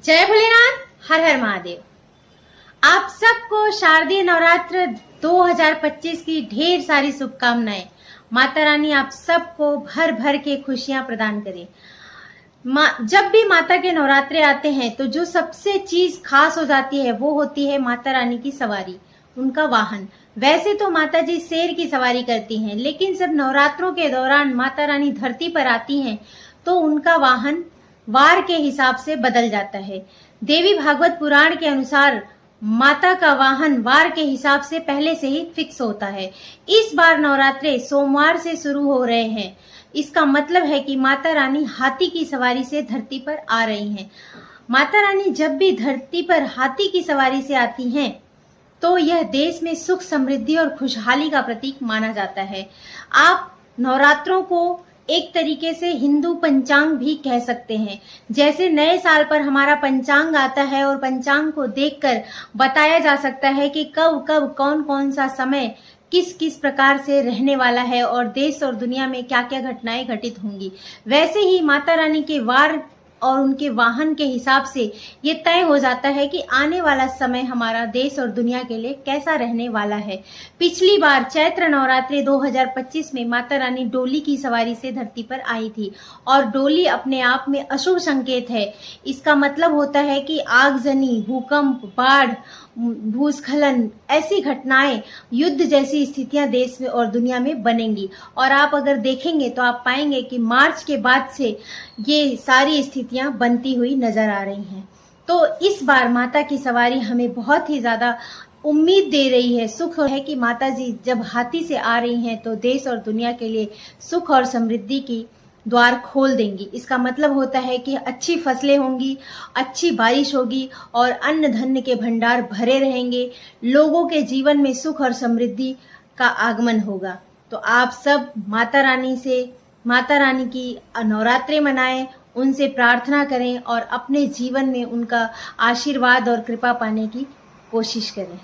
जय भोलेनाथ, हर हर महादेव। आप सबको शारदीय नवरात्र 2025 की ढेर सारी शुभकामनाएं। माता रानी आप सबको भर भर के खुशियां प्रदान करे। जब भी माता के नवरात्रे आते हैं तो जो सबसे चीज खास हो जाती है वो होती है माता रानी की सवारी, उनका वाहन। वैसे तो माता जी शेर की सवारी करती हैं, लेकिन जब नवरात्रों के दौरान माता रानी धरती पर आती हैं तो उनका वाहन वार के हिसाब से बदल जाता है। देवी भागवत पुराण के अनुसार माता का वाहन वार के हिसाब से पहले से ही फिक्स होता है। इस बार नवरात्रे सोमवार से शुरू हो रहे हैं। इसका मतलब है कि माता रानी हाथी की सवारी से धरती पर आ रही हैं। माता रानी जब भी धरती पर हाथी की सवारी से आती हैं तो यह देश में सुख, समृद्धि और खुशहाली का प्रतीक माना जाता है। आप नवरात्रों को एक तरीके से हिंदू पंचांग भी कह सकते हैं। जैसे नए साल पर हमारा पंचांग आता है और पंचांग को देखकर बताया जा सकता है कि कब कब कौन कौन सा समय किस किस प्रकार से रहने वाला है और देश और दुनिया में क्या क्या घटनाएं घटित होंगी। वैसे ही माता रानी के वार और उनके वाहन के हिसाब से ये तय हो जाता है कि आने वाला समय हमारा देश और दुनिया के लिए कैसा रहने वाला है। पिछली बार चैत्र नवरात्रि 2025 में माता रानी डोली की सवारी से धरती पर आई थी और डोली अपने आप में अशुभ संकेत है। इसका मतलब होता है कि आगजनी, भूकंप, बाढ़, भूस्खलन, ऐसी घटनाएं, युद्ध जैसी स्थितियां देश में और दुनिया में बनेंगी। और आप अगर देखेंगे तो आप पाएंगे कि मार्च के बाद से ये सारी स्थितियां बनती हुई नजर आ रही हैं। तो इस बार माता की सवारी हमें बहुत ही ज्यादा उम्मीद दे रही है। सुख है कि माता जी जब हाथी से आ रही हैं तो देश और दुनिया के लिए सुख और समृद्धि की द्वार खोल देंगी। इसका मतलब होता है कि अच्छी फसलें होंगी, अच्छी बारिश होगी और अन्न धन्य के भंडार भरे रहेंगे। लोगों के जीवन में सुख और समृद्धि का आगमन होगा। तो आप सब माता रानी की नवरात्रे मनाएं, उनसे प्रार्थना करें और अपने जीवन में उनका आशीर्वाद और कृपा पाने की कोशिश करें।